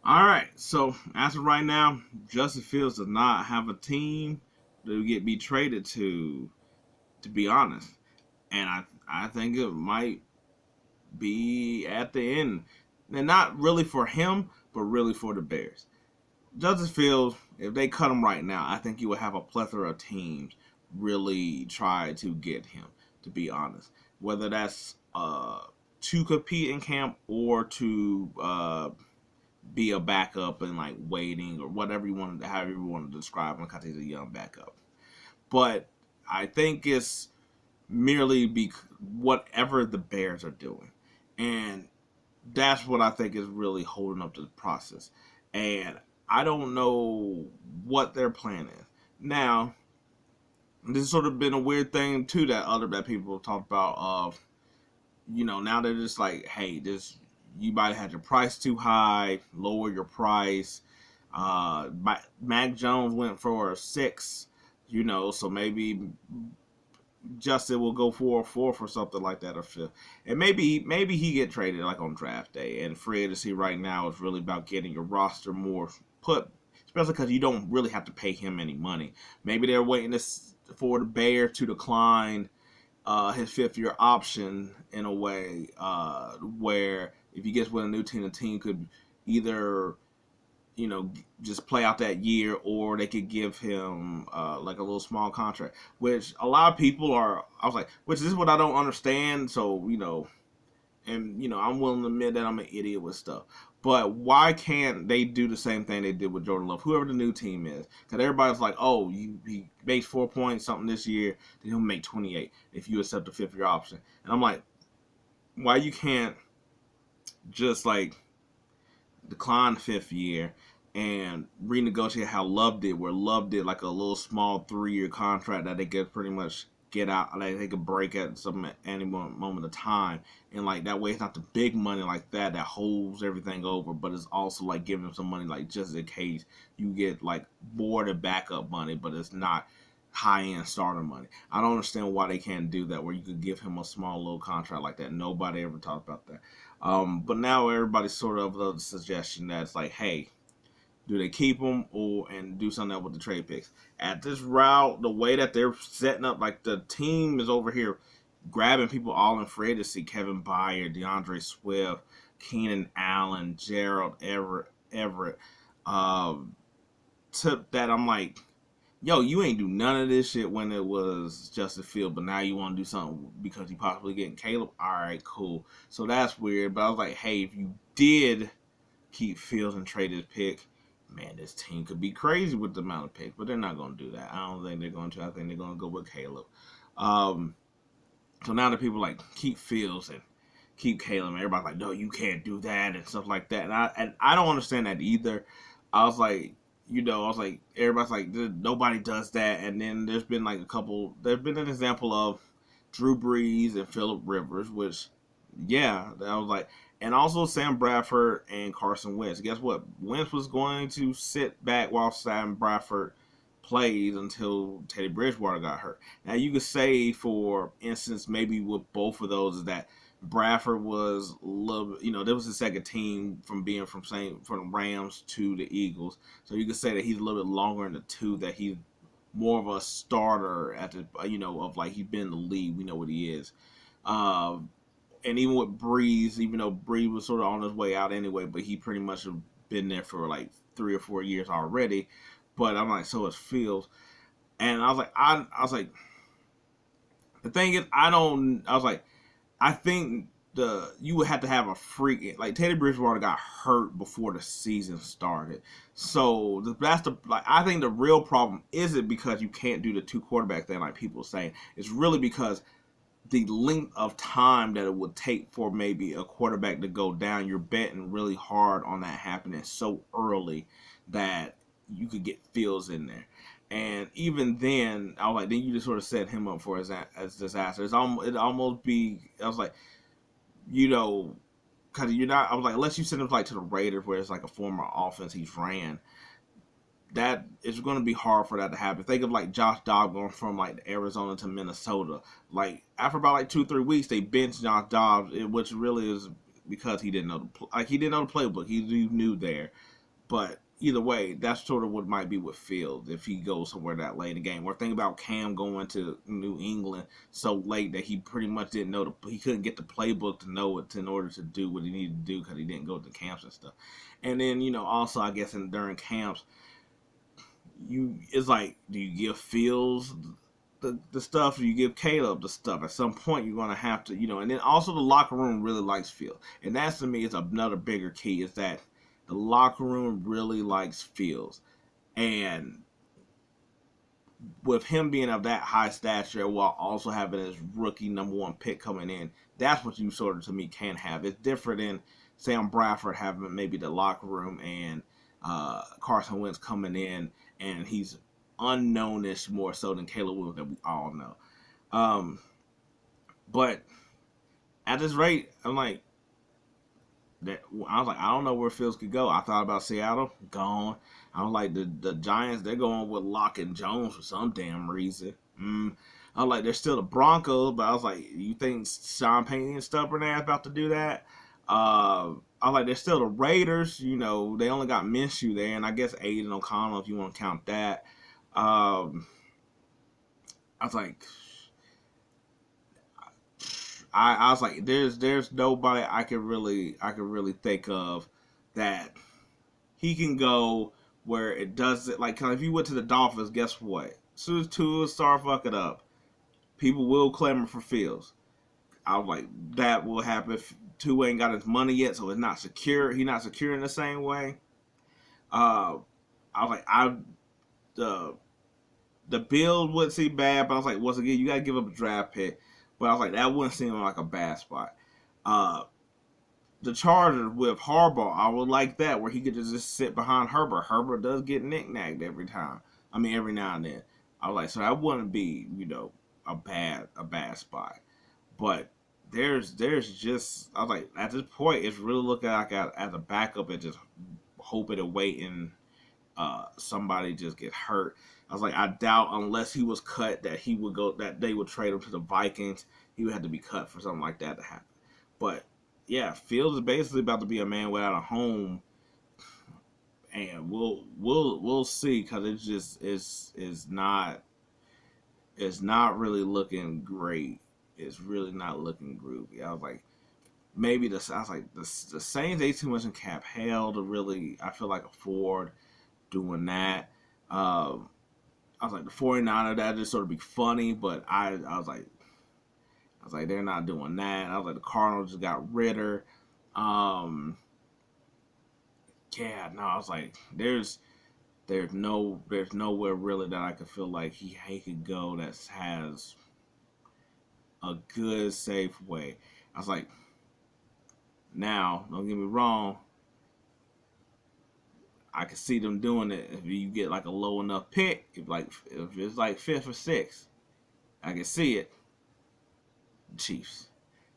All right. So as of right now, Justin Fields does not have a team to be traded to. To be honest, and I think it might be at the end, and not really for him, but really for the Bears. Justin Fields, if they cut him right now, I think you would have a plethora of teams really try to get him. To be honest, whether that's to compete in camp or to be a backup and like waiting or whatever you want to, however you want to describe him, because he's a young backup. But I think it's merely be whatever the Bears are doing, and that's what I think is really holding up the process. And I don't know what their plan is. Now, this has sort of been a weird thing too that people have talked about of, now they're just like, hey, this you might have had your price too high, lower your price. Mac Jones went for a six, so maybe Justin will go for a fourth or something like that, or fifth, and maybe he get traded like on draft day. And free agency right now is really about getting your roster more put, especially because you don't really have to pay him any money. Maybe they're waiting for the Bear to decline his fifth-year option in a way where if he gets with a new team, the team could either just play out that year, or they could give him like a little small contract, which a lot of people are. I was like, which is what I don't understand. So and I'm willing to admit that I'm an idiot with stuff. But why can't they do the same thing they did with Jordan Love, whoever the new team is? Because everybody's like, oh, he makes 4 points something this year, then he'll make 28 if you accept the fifth year option. And I'm like, why you can't just like decline the fifth year and renegotiate how Love did, where Love did like a little small 3 year contract that they could pretty much get out, like they could break at some at any moment of time, and like that way it's not the big money like that holds everything over, but it's also like giving them some money like just in case you get like board and backup money, but it's not high end starter money. I don't understand why they can't do that, where you could give him a small little contract like that. Nobody ever talked about that. But now everybody's sort of the suggestion that's like, hey, do they keep him or and do something else with the trade picks? At this route, the way that they're setting up, like the team is over here grabbing people all in free agency: Kevin Byard, DeAndre Swift, Keenan Allen, Gerald Everett. Um, to that, I'm like, yo, you ain't do none of this shit when it was Justin Field, but now you want to do something because you possibly getting Caleb. All right, cool. So that's weird. But I was like, hey, if you did keep Fields and trade his pick, man, this team could be crazy with the amount of picks. But they're not going to do that. I don't think they're going to. I think they're going to go with Caleb. Um, so now the people like keep Fields and keep Caleb. And everybody's like, no, you can't do that and stuff like that. And I don't understand that either. I was like, everybody's like, nobody does that. And then there's been like there's been an example of Drew Brees and Philip Rivers, which, yeah, I was like, and also Sam Bradford and Carson Wentz. Guess what? Wentz was going to sit back while Sam Bradford plays until Teddy Bridgewater got hurt. Now you could say, for instance, maybe with both of those, is that Bradford was a little, there was the second team from being from the Rams to the Eagles, so you could say that he's a little bit longer in the two, that he's more of a starter at the, of like he's been in the league, we know what he is. Uh, and even with Breeze, even though Breeze was sort of on his way out anyway, but he pretty much have been there for like 3 or 4 years already. But I'm like, so is Fields, and I was like, the thing is, I was like, I think you would have to have a freak, like Teddy Bridgewater got hurt before the season started, so that's the, like, I think the real problem isn't because you can't do the two quarterback thing like people are saying. It's really because the length of time that it would take for maybe a quarterback to go down. You're betting really hard on that happening so early that you could get Fields in there. And even then, I was like, then you just sort of set him up for as disaster. It almost be. I was like, you know, because you're not. I was like, unless you send him like to the Raiders, where it's like a former offense he's ran, that it's going to be hard for that to happen. Think of like Josh Dobbs going from like Arizona to Minnesota. Like after about like 2-3 weeks, they benched Josh Dobbs, which really is because he didn't know he didn't know the playbook. He knew there, but either way, that's sort of what might be with Fields if he goes somewhere that late in the game. Or think about Cam going to New England so late that he pretty much didn't know he couldn't get the playbook to know it in order to do what he needed to do because he didn't go to camps and stuff. And then also I guess during camps, it's like, do you give Fields the stuff, or you give Caleb the stuff? At some point, you're gonna have to, and then also the locker room really likes Fields, and that's to me is another bigger key is that the locker room really likes Fields, and with him being of that high stature while also having his rookie #1 pick coming in, that's what you sort of to me can have. It's different than Sam Bradford having maybe the locker room and Carson Wentz coming in and he's unknownish more so than Caleb Williams that we all know. But at this rate, I was like, I don't know where Fields could go. I thought about Seattle, gone. I was like, the Giants, they're going with Locke and Jones for some damn reason. I was like, they're still the Broncos, but I was like, you think Sean Payton and stubborn ass about to do that? I was like, they're still the Raiders. They only got Minshew there, and I guess Aiden O'Connell if you want to count that. I was like, I was like, there's nobody I could really think of that he can go where it does it. Like, cause if you went to the Dolphins, guess what? As soon as Tua start fucking up, people will clamor for Fields. I was like, that will happen. If Tua ain't got his money yet, so it's not secure. He's not secure in the same way. I was like, the build wouldn't seem bad, but I was like, once again, you got to give up a draft pick. But I was like, that wouldn't seem like a bad spot. The Chargers with Harbaugh, I would like that, where he could just sit behind Herbert. Herbert does get knick-knacked every time. I mean, every now and then. I was like, so that wouldn't be, a bad spot. But there's just, I was like, at this point, it's really looking like as a backup and just hoping and waiting somebody just get hurt. I was like, I doubt unless he was cut that they would trade him to the Vikings. He would have to be cut for something like that to happen. But yeah, Fields is basically about to be a man without a home, and we'll see because it just is not really looking great. It's really not looking groovy. I was like, the Saints ain't too much in cap hell to really, I feel like, afford doing that. I was like, the 49ers, that just sort of be funny, but I was like, they're not doing that. I was like, the Cardinals just got Ritter. I was like, there's nowhere really that I could feel like he could go that has a good, safe way. I was like, now, don't get me wrong, I could see them doing it if you get like a low enough pick. If it's like 5th or 6th, I can see it. Chiefs,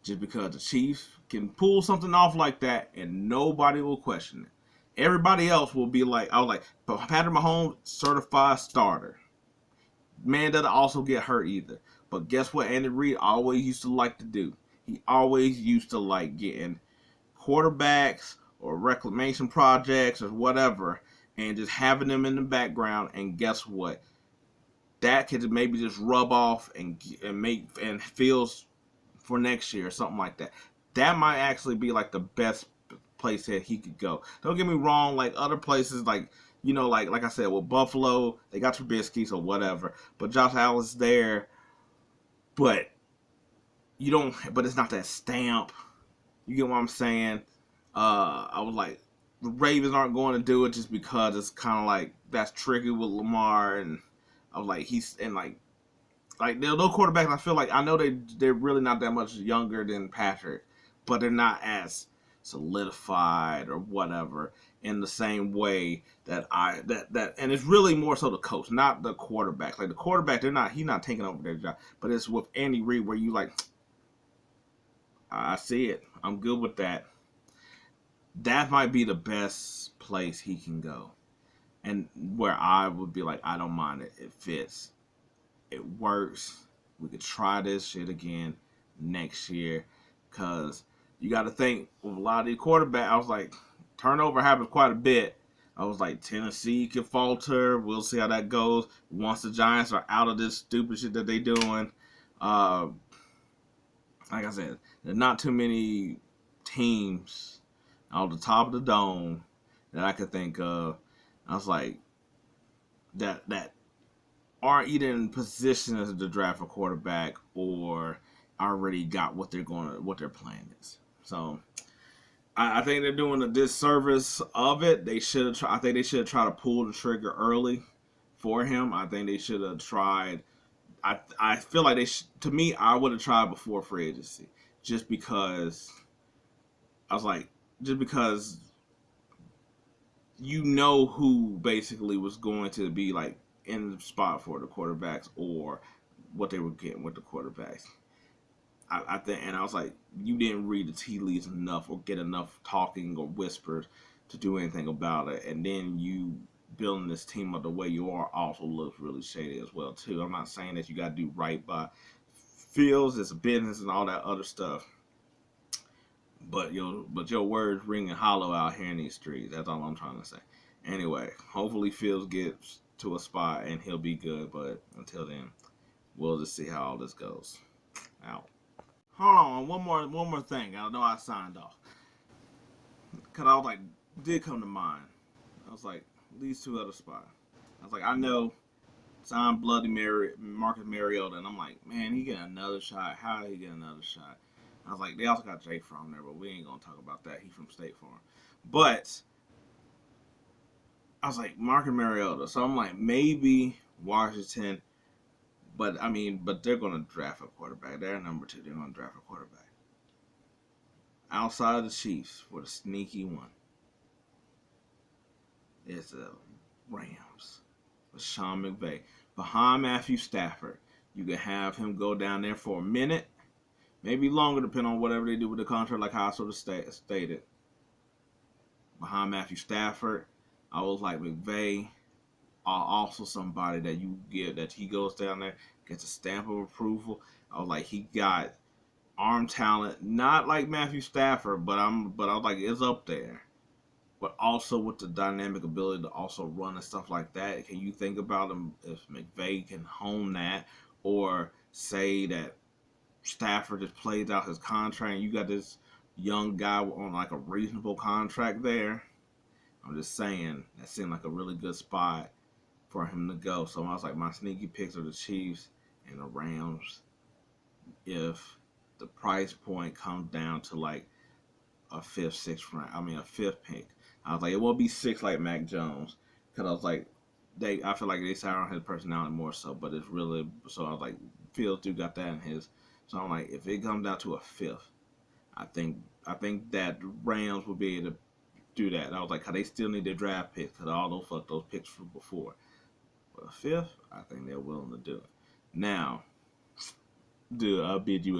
just because the Chiefs can pull something off like that and nobody will question it. Everybody else will be like, I was like, but Patrick Mahomes, certified starter. Man doesn't also get hurt either. But guess what Andy Reid always used to like to do? He always used to like getting quarterbacks or reclamation projects or whatever and just having them in the background. And guess what? That could maybe just rub off and make and feels for next year or something like that. That might actually be like the best place that he could go. Don't get me wrong, like other places, like like I said, with Buffalo, they got Trubisky, so whatever. But Josh Allen's there, but but it's not that stamp. You get what I'm saying? I was like, the Ravens aren't going to do it just because it's kind of like that's tricky with Lamar, and I was like, they're no quarterbacks. I feel like I know they're really not that much younger than Patrick, but they're not as solidified or whatever in the same way that and it's really more so the coach, not the quarterback. Like the quarterback, he's not taking over their job, but it's with Andy Reid where you like, I see it. I'm good with that. That might be the best place he can go, and where I would be like, I don't mind it. It fits. It works. We could try this shit again next year, because you got to think with a lot of these quarterbacks. I was like, turnover happens quite a bit. I was like, Tennessee could falter. We'll see how that goes once the Giants are out of this stupid shit that they doing. Uh, like I said, there's not too many teams on the top of the dome that I could think of. I was like, that aren't either in position as to draft a quarterback or already got what their plan is. So I think they're doing a disservice of it. They should have. I think they should have tried to pull the trigger early for him. I think they should have tried. I feel like to me, I would have tried before free agency, just because I was like, just because you know who basically was going to be like in the spot for the quarterbacks or what they were getting with the quarterbacks. I think, and I was like, you didn't read the tea leaves enough or get enough talking or whispers to do anything about it, and then you building this team up the way you are also looks really shady as well too. I'm not saying that you got to do right by Fields, it's a business and all that other stuff, but your words ringing hollow out here in these streets. That's all I'm trying to say. Anyway, hopefully Fields gets to a spot and he'll be good, but until then, we'll just see how all this goes. Out. Hold on, one more thing. I know I signed off. Cause I was like, did come to mind. I was like, these two other spots. I was like, I know signed Bloody Mary, Marcus Mariota, and I'm like, man, he get another shot. How did he get another shot? I was like, they also got Jay Fromm there, but we ain't gonna talk about that. He's from State Farm. But I was like, Marcus Mariota. So I'm like, maybe Washington. But I mean, but they're gonna draft a quarterback. They're number 2. They're gonna draft a quarterback. Outside of the Chiefs for the sneaky one is the Rams with Sean McVay. Behind Matthew Stafford. You can have him go down there for a minute, maybe longer, depending on whatever they do with the contract, like how I sort of stated. Behind Matthew Stafford, I was like, McVay are also somebody that you get, that he goes down there, gets a stamp of approval. I was like, he got arm talent, not like Matthew Stafford, but I was like, it's up there. But also with the dynamic ability to also run and stuff like that. Can you think about him if McVay can hone that, or say that Stafford just plays out his contract and you got this young guy on like a reasonable contract there? I'm just saying that seemed like a really good spot for him to go. So I was like, my sneaky picks are the Chiefs and the Rams. If the price point comes down to like a fifth pick. I was like, it won't be 6 like Mac Jones, because I was like, I feel like they sat on his personality more so, but it's really, so I was like, Fields do got that in his. So I'm like, if it comes down to a 5th, I think that Rams will be able to do that. And I was like, they still need their draft picks, because all those picks from before. But a 5th, I think they're willing to do it. Now, I'll bid you